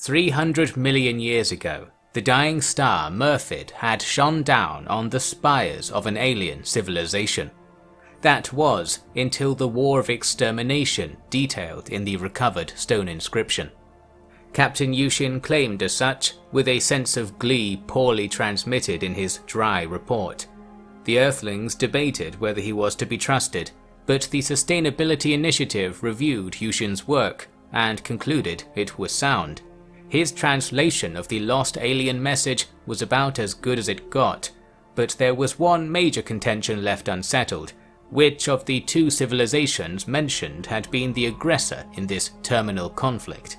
300 million years ago, the dying star Murfid had shone down on the spires of an alien civilization. That was until the War of Extermination detailed in the recovered stone inscription. Captain Yushin claimed as such, with a sense of glee poorly transmitted in his dry report. The Earthlings debated whether he was to be trusted, but the Sustainability Initiative reviewed Yushin's work and concluded it was sound. His translation of the lost alien message was about as good as it got, but there was one major contention left unsettled. Which of the two civilizations mentioned had been the aggressor in this terminal conflict?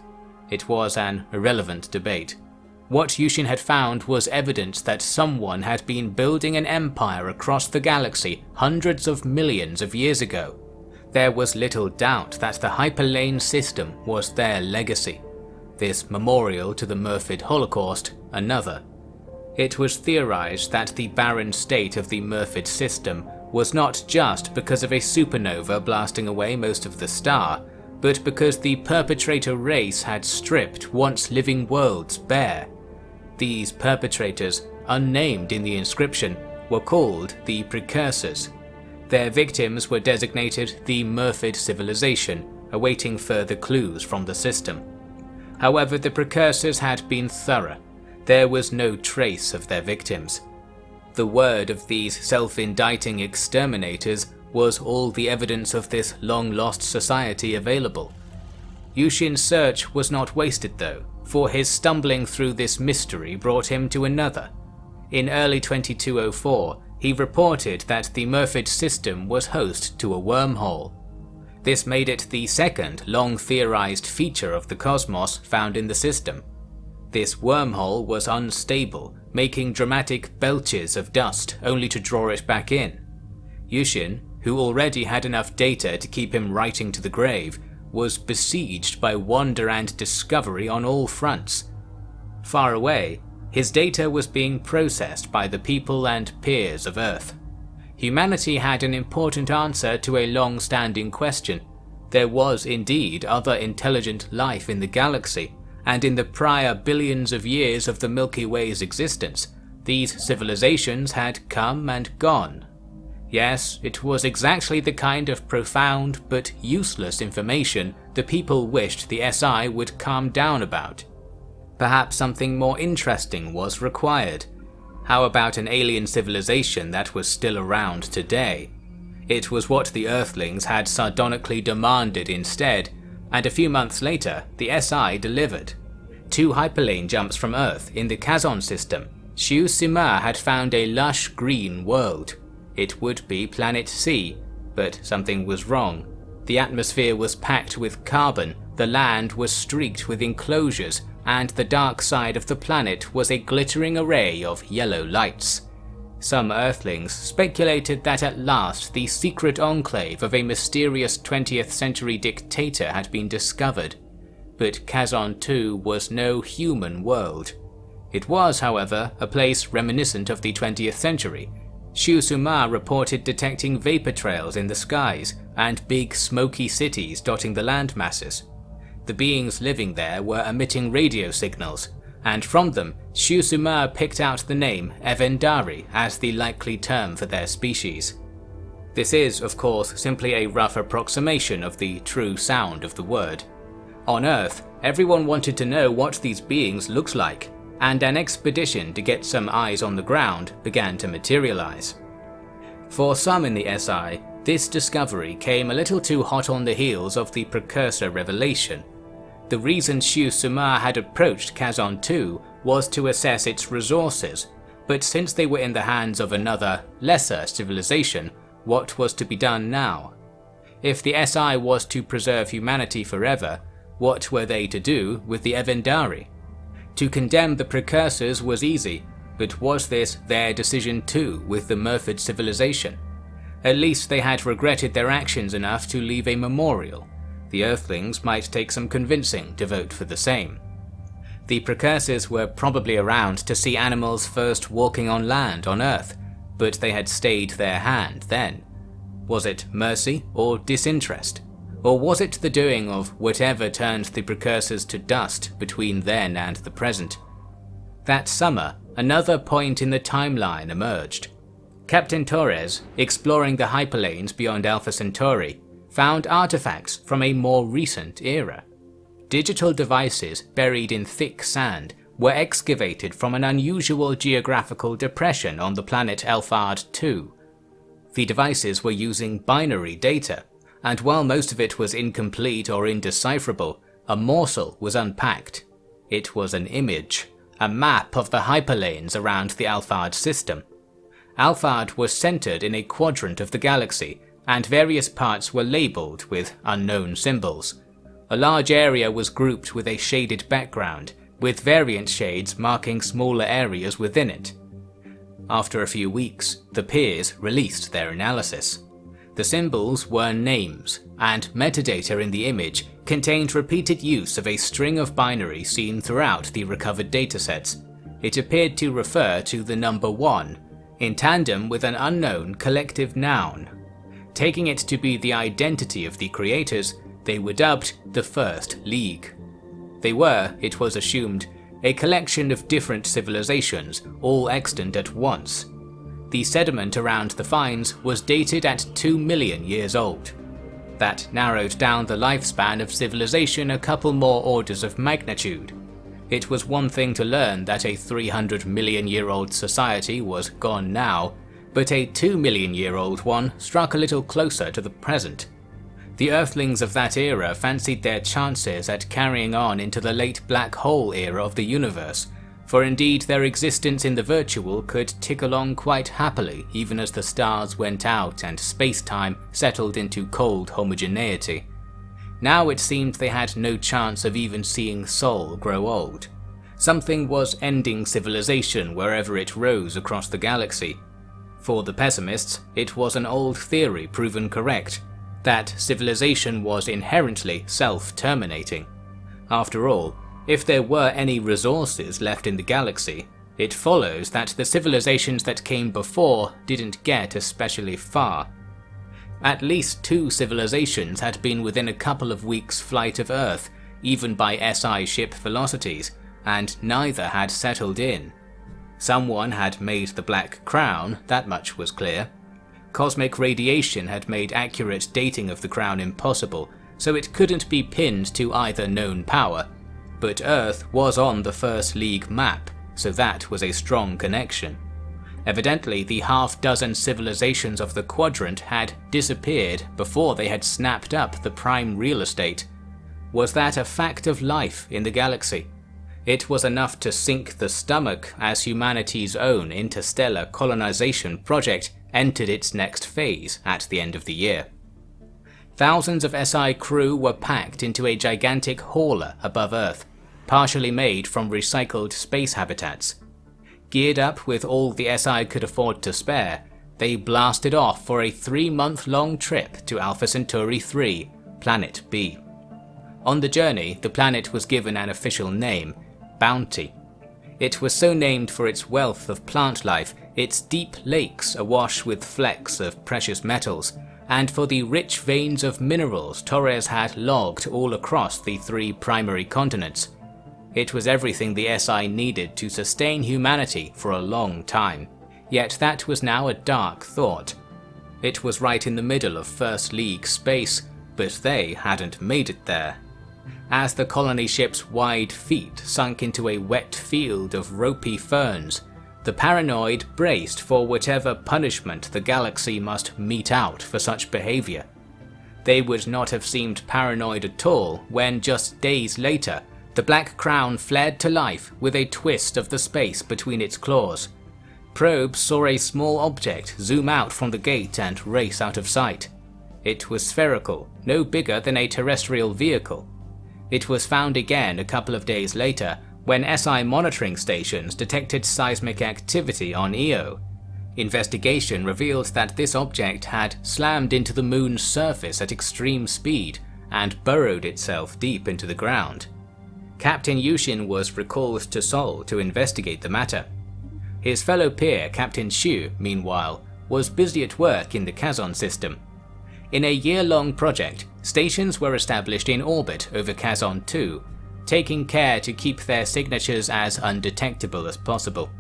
It was an irrelevant debate. What Yushin had found was evidence that someone had been building an empire across the galaxy hundreds of millions of years ago. There was little doubt that the Hyperlane system was their legacy. This memorial to the Murfid Holocaust, another. It was theorized that the barren state of the Murfid system was not just because of a supernova blasting away most of the star, but because the perpetrator race had stripped once living worlds bare. These perpetrators, unnamed in the inscription, were called the Precursors. Their victims were designated the Murfid civilization, awaiting further clues from the system. However, the Precursors had been thorough. There was no trace of their victims. The word of these self-indicting exterminators was all the evidence of this long-lost society available. Yushin's search was not wasted though, for his stumbling through this mystery brought him to another. In early 2204, he reported that the Murfid system was host to a wormhole. This made it the second long-theorized feature of the cosmos found in the system. This wormhole was unstable, making dramatic belches of dust only to draw it back in. Yushin, who already had enough data to keep him writing to the grave, was besieged by wonder and discovery on all fronts. Far away, his data was being processed by the people and peers of Earth. Humanity had an important answer to a long-standing question. There was indeed other intelligent life in the galaxy, and in the prior billions of years of the Milky Way's existence, these civilizations had come and gone. Yes, it was exactly the kind of profound but useless information the people wished the SI would calm down about. Perhaps something more interesting was required. How about an alien civilization that was still around today? It was what the Earthlings had sardonically demanded instead, and a few months later, the SI delivered. 2 hyperlane jumps from Earth in the Kazon system, Shu Sima had found a lush green world. It would be Planet C, but something was wrong. The atmosphere was packed with carbon, the land was streaked with enclosures, and the dark side of the planet was a glittering array of yellow lights. Some Earthlings speculated that at last the secret enclave of a mysterious 20th century dictator had been discovered. But Kazon 2 was no human world. It was, however, a place reminiscent of the 20th century. Shu Suma reported detecting vapor trails in the skies and big smoky cities dotting the land masses. The beings living there were emitting radio signals, and from them Shu Suma picked out the name Evendari as the likely term for their species. This is, of course, simply a rough approximation of the true sound of the word. On Earth, everyone wanted to know what these beings looked like, and an expedition to get some eyes on the ground began to materialize. For some in the SI, this discovery came a little too hot on the heels of the Precursor revelation. The reason Shu Suma had approached Kazon 2 was to assess its resources, but since they were in the hands of another, lesser civilization, what was to be done now? If the SI was to preserve humanity forever, what were they to do with the Evendari? To condemn the Precursors was easy, but was this their decision too with the Murfid civilization? At least they had regretted their actions enough to leave a memorial. The Earthlings might take some convincing to vote for the same. The Precursors were probably around to see animals first walking on land on Earth, but they had stayed their hand then. Was it mercy or disinterest? Or was it the doing of whatever turned the precursors to dust between then and the present? That summer, another point in the timeline emerged. Captain Torres, exploring the hyperlanes beyond Alpha Centauri, found artifacts from a more recent era. Digital devices buried in thick sand were excavated from an unusual geographical depression on the planet Alphard 2. The devices were using binary data, and while most of it was incomplete or indecipherable, a morsel was unpacked. It was an image, a map of the hyperlanes around the Alphard system. Alphard was centered in a quadrant of the galaxy, and various parts were labeled with unknown symbols. A large area was grouped with a shaded background, with variant shades marking smaller areas within it. After a few weeks, the peers released their analysis. The symbols were names, and metadata in the image contained repeated use of a string of binary seen throughout the recovered datasets. It appeared to refer to the number 1, in tandem with an unknown collective noun. Taking it to be the identity of the creators, they were dubbed the First League. They were, it was assumed, a collection of different civilizations, all extant at once. The sediment around the finds was dated at 2 million years old. That narrowed down the lifespan of civilization a couple more orders of magnitude. It was one thing to learn that a 300 million year old society was gone now, but a 2 million year old one struck a little closer to the present. The Earthlings of that era fancied their chances at carrying on into the late black hole era of the universe, for indeed their existence in the virtual could tick along quite happily even as the stars went out and space-time settled into cold homogeneity. Now it seemed they had no chance of even seeing Sol grow old. Something was ending civilization wherever it rose across the galaxy. For the pessimists, it was an old theory proven correct, that civilization was inherently self-terminating. After all, if there were any resources left in the galaxy, it follows that the civilizations that came before didn't get especially far. At least 2 civilizations had been within a couple of weeks' flight of Earth, even by SI ship velocities, and neither had settled in. Someone had made the Black Crown, that much was clear. Cosmic radiation had made accurate dating of the crown impossible, so it couldn't be pinned to either known power. But Earth was on the First League map, so that was a strong connection. Evidently, the half-dozen civilizations of the quadrant had disappeared before they had snapped up the prime real estate. Was that a fact of life in the galaxy? It was enough to sink the stomach as humanity's own interstellar colonization project entered its next phase at the end of the year. Thousands of SI crew were packed into a gigantic hauler above Earth, partially made from recycled space habitats. Geared up with all the SI could afford to spare, they blasted off for a 3-month-long trip to Alpha Centauri 3, Planet B. On the journey, the planet was given an official name, Bounty. It was so named for its wealth of plant life, its deep lakes awash with flecks of precious metals, and for the rich veins of minerals Torres had logged all across the 3 primary continents. It was everything the SI needed to sustain humanity for a long time, yet that was now a dark thought. It was right in the middle of First League space, but they hadn't made it there. As the colony ship's wide feet sunk into a wet field of ropey ferns, the paranoid braced for whatever punishment the galaxy must mete out for such behavior. They would not have seemed paranoid at all when just days later, the Black Crown flared to life with a twist of the space between its claws. Probes saw a small object zoom out from the gate and race out of sight. It was spherical, no bigger than a terrestrial vehicle. It was found again a couple of days later when SI monitoring stations detected seismic activity on Io. Investigation revealed that this object had slammed into the moon's surface at extreme speed and burrowed itself deep into the ground. Captain Yushin was recalled to Sol to investigate the matter. His fellow peer Captain Shu, meanwhile, was busy at work in the Kazon system. In a year-long project, stations were established in orbit over Kazon 2, taking care to keep their signatures as undetectable as possible.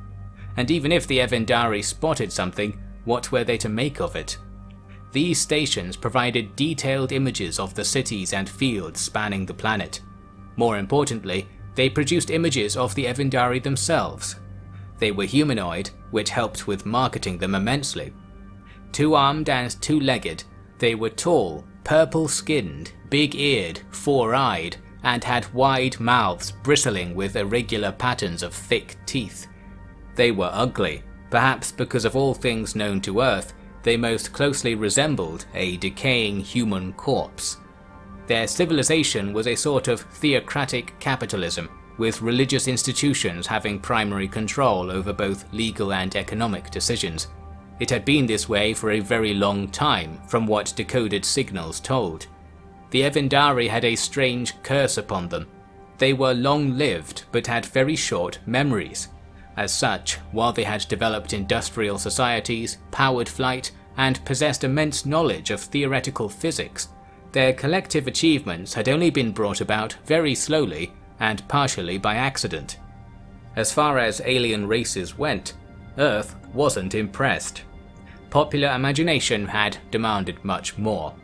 And even if the Evendari spotted something, what were they to make of it? These stations provided detailed images of the cities and fields spanning the planet. More importantly, they produced images of the Evendari themselves. They were humanoid, which helped with marketing them immensely. Two-armed and two-legged, they were tall, purple-skinned, big-eared, four-eyed, and had wide mouths bristling with irregular patterns of thick teeth. They were ugly, perhaps because of all things known to Earth, they most closely resembled a decaying human corpse. Their civilization was a sort of theocratic capitalism, with religious institutions having primary control over both legal and economic decisions. It had been this way for a very long time, from what decoded signals told. The Evendari had a strange curse upon them. They were long-lived, but had very short memories. As such, while they had developed industrial societies, powered flight, and possessed immense knowledge of theoretical physics, their collective achievements had only been brought about very slowly and partially by accident. As far as alien races went, Earth wasn't impressed. Popular imagination had demanded much more.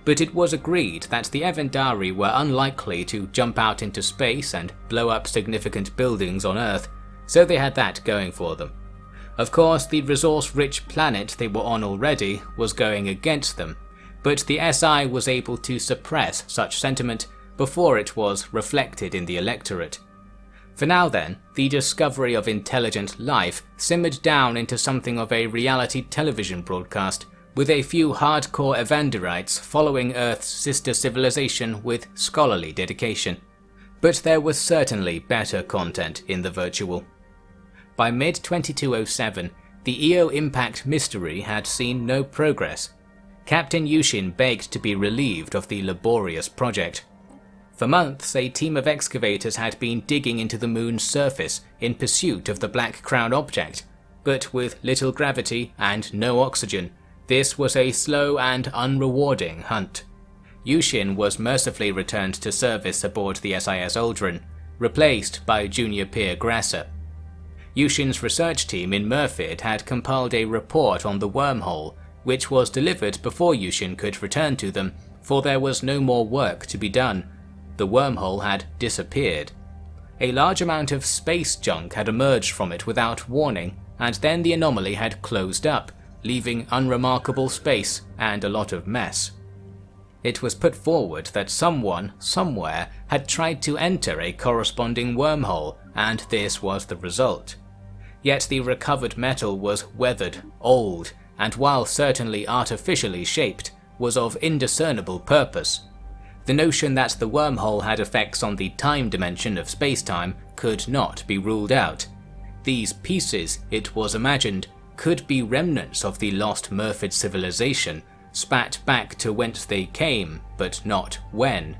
But it was agreed that the Evendari were unlikely to jump out into space and blow up significant buildings on Earth, so they had that going for them. Of course, the resource-rich planet they were on already was going against them, but the SI was able to suppress such sentiment before it was reflected in the electorate. For now then, the discovery of intelligent life simmered down into something of a reality television broadcast, with a few hardcore Evanderites following Earth's sister civilization with scholarly dedication. But there was certainly better content in the virtual. By mid-2207, the EO impact mystery had seen no progress. Captain Yushin begged to be relieved of the laborious project. For months, a team of excavators had been digging into the moon's surface in pursuit of the Black Crown object, but with little gravity and no oxygen, this was a slow and unrewarding hunt. Yushin was mercifully returned to service aboard the SIS Aldrin, replaced by Junior Peer Grasser. Yushin's research team in Murfid had compiled a report on the wormhole, which was delivered before Yushin could return to them, for there was no more work to be done. The wormhole had disappeared. A large amount of space junk had emerged from it without warning, and then the anomaly had closed up, leaving unremarkable space and a lot of mess. It was put forward that someone, somewhere, had tried to enter a corresponding wormhole, and this was the result. Yet the recovered metal was weathered, old, and while certainly artificially shaped, was of indiscernible purpose. The notion that the wormhole had effects on the time dimension of space-time could not be ruled out. These pieces, it was imagined, could be remnants of the lost Murfid civilization, spat back to whence they came, but not when.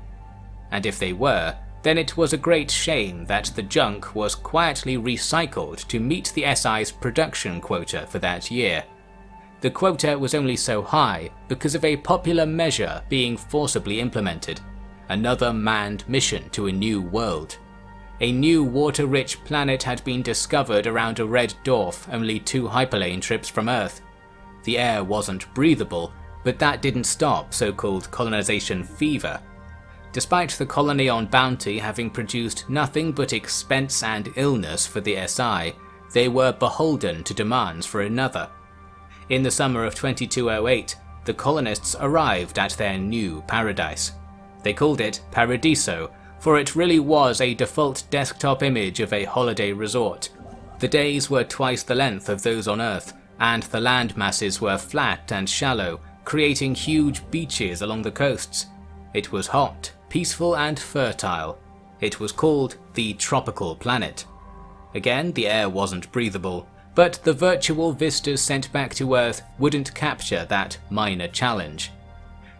And if they were, then it was a great shame that the junk was quietly recycled to meet the SI's production quota for that year. The quota was only so high because of a popular measure being forcibly implemented: another manned mission to a new world. A new water-rich planet had been discovered around a red dwarf only 2 hyperlane trips from Earth. The air wasn't breathable, but that didn't stop so-called colonization fever. Despite the colony on Bounty having produced nothing but expense and illness for the SI, they were beholden to demands for another. In the summer of 2208, the colonists arrived at their new paradise. They called it Paradiso, for it really was a default desktop image of a holiday resort. The days were twice the length of those on Earth, and the land masses were flat and shallow, creating huge beaches along the coasts. It was hot, peaceful and fertile. It was called the Tropical Planet. Again, the air wasn't breathable, but the virtual vistas sent back to Earth wouldn't capture that minor challenge.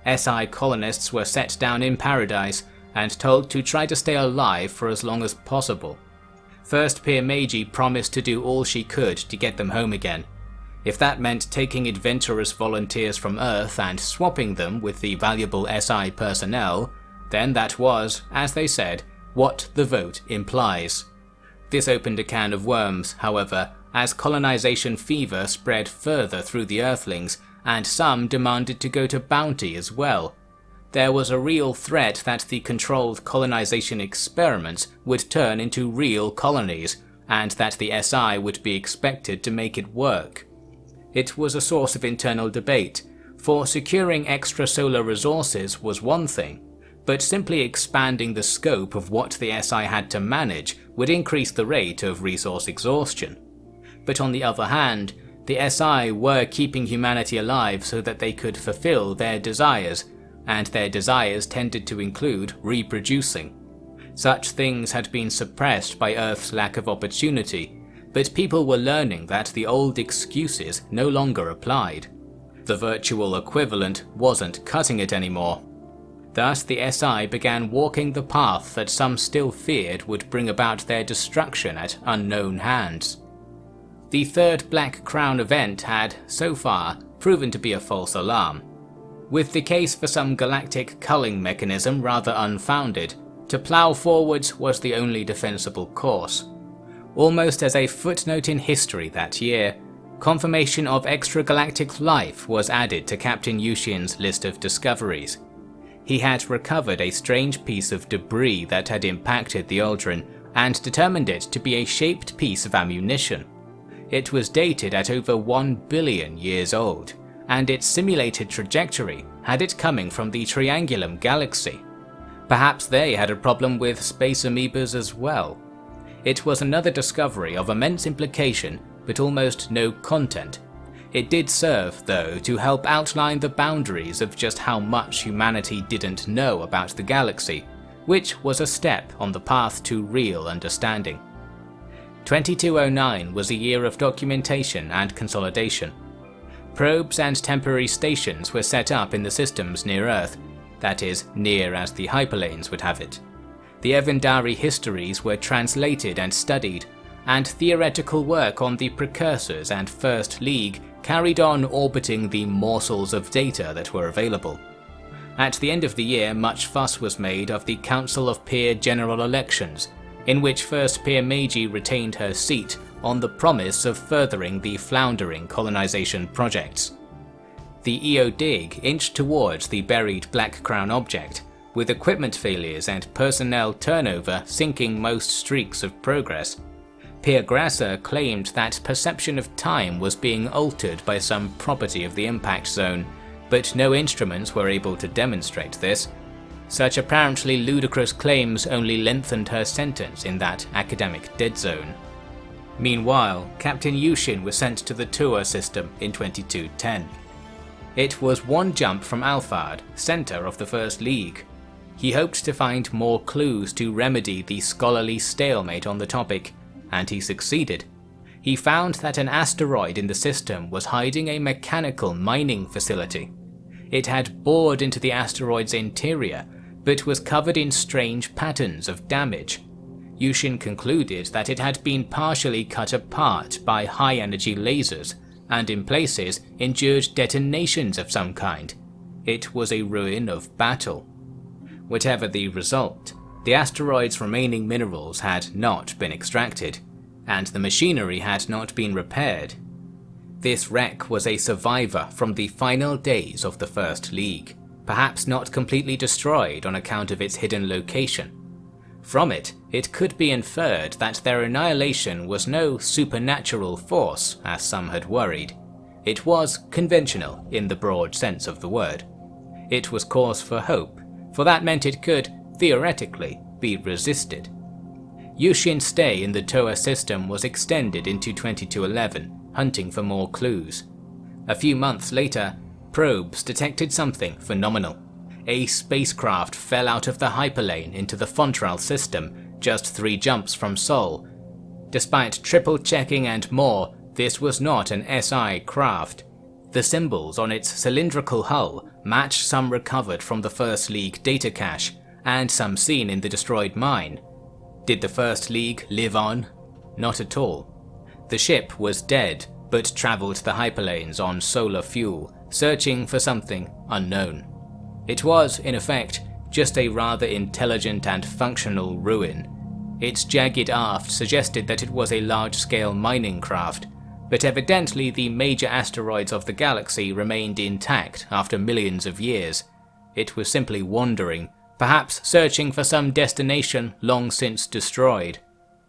SI colonists were set down in paradise and told to try to stay alive for as long as possible. First Peer Meiji promised to do all she could to get them home again. If that meant taking adventurous volunteers from Earth and swapping them with the valuable SI personnel, then that was, as they said, what the vote implies. This opened a can of worms, however, as colonization fever spread further through the Earthlings, and some demanded to go to bounty as well. There was a real threat that the controlled colonization experiments would turn into real colonies, and that the SI would be expected to make it work. It was a source of internal debate, for securing extrasolar resources was one thing, but simply expanding the scope of what the SI had to manage would increase the rate of resource exhaustion. But on the other hand, the SI were keeping humanity alive so that they could fulfill their desires, and their desires tended to include reproducing. Such things had been suppressed by Earth's lack of opportunity, but people were learning that the old excuses no longer applied. The virtual equivalent wasn't cutting it anymore. Thus the SI began walking the path that some still feared would bring about their destruction at unknown hands. The third Black Crown event had, so far, proven to be a false alarm. With the case for some galactic culling mechanism rather unfounded, to plough forwards was the only defensible course. Almost as a footnote in history that year, confirmation of extragalactic life was added to Captain Yushin's list of discoveries. He had recovered a strange piece of debris that had impacted the Aldrin and determined it to be a shaped piece of ammunition. It was dated at over 1 billion years old, and its simulated trajectory had it coming from the Triangulum galaxy. Perhaps they had a problem with space amoebas as well. It was another discovery of immense implication, but almost no content. It did serve, though, to help outline the boundaries of just how much humanity didn't know about the galaxy, which was a step on the path to real understanding. 2209 was a year of documentation and consolidation. Probes and temporary stations were set up in the systems near Earth, that is, near as the hyperlanes would have it. The Evandari histories were translated and studied, and theoretical work on the precursors and First League carried on orbiting the morsels of data that were available. At the end of the year, much fuss was made of the Council of Peer General Elections, in which First Peer Meiji retained her seat on the promise of furthering the floundering colonization projects. The EO-DIG inched towards the buried Black Crown object, with equipment failures and personnel turnover sinking most streaks of progress. Peer Grasser claimed that perception of time was being altered by some property of the impact zone, but no instruments were able to demonstrate this. Such apparently ludicrous claims only lengthened her sentence in that academic dead zone. Meanwhile, Captain Yushin was sent to the Tua system in 2210. It was one jump from Alphard, center of the First League. He hoped to find more clues to remedy the scholarly stalemate on the topic, and he succeeded. He found that an asteroid in the system was hiding a mechanical mining facility. It had bored into the asteroid's interior, but was covered in strange patterns of damage. Yushin concluded that it had been partially cut apart by high-energy lasers, and in places endured detonations of some kind. It was a ruin of battle. Whatever the result, the asteroid's remaining minerals had not been extracted, and the machinery had not been repaired. This wreck was a survivor from the final days of the First League, perhaps not completely destroyed on account of its hidden location. From it, it could be inferred that their annihilation was no supernatural force, as some had worried. It was conventional in the broad sense of the word. It was cause for hope, for that meant it could, theoretically, be resisted. Yushin's stay in the Toa system was extended into 2211, hunting for more clues. A few months later, probes detected something phenomenal. A spacecraft fell out of the hyperlane into the Fontral system, just 3 jumps from Sol. Despite triple checking and more, this was not an SI craft. The symbols on its cylindrical hull matched some recovered from the First League data cache, and some seen in the destroyed mine. Did the First League live on? Not at all. The ship was dead, but travelled the hyperlanes on solar fuel, searching for something unknown. It was, in effect, just a rather intelligent and functional ruin. Its jagged aft suggested that it was a large-scale mining craft, but evidently the major asteroids of the galaxy remained intact after millions of years. It was simply wandering, perhaps searching for some destination long since destroyed.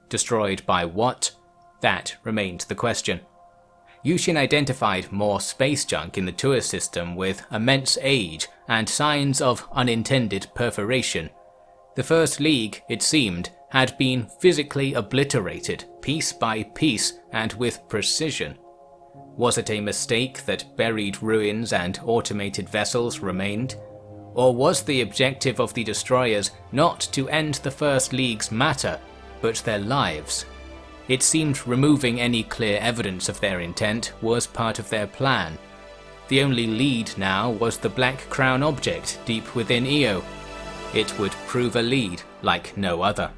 Destroyed by what? That remained the question. Yushin identified more space junk in the tour system with immense age and signs of unintended perforation. The First League, it seemed, had been physically obliterated, piece by piece and with precision. Was it a mistake that buried ruins and automated vessels remained? Or was the objective of the destroyers not to end the First League's matter, but their lives? It seemed removing any clear evidence of their intent was part of their plan. The only lead now was the Black Crown object deep within Io. It would prove a lead like no other.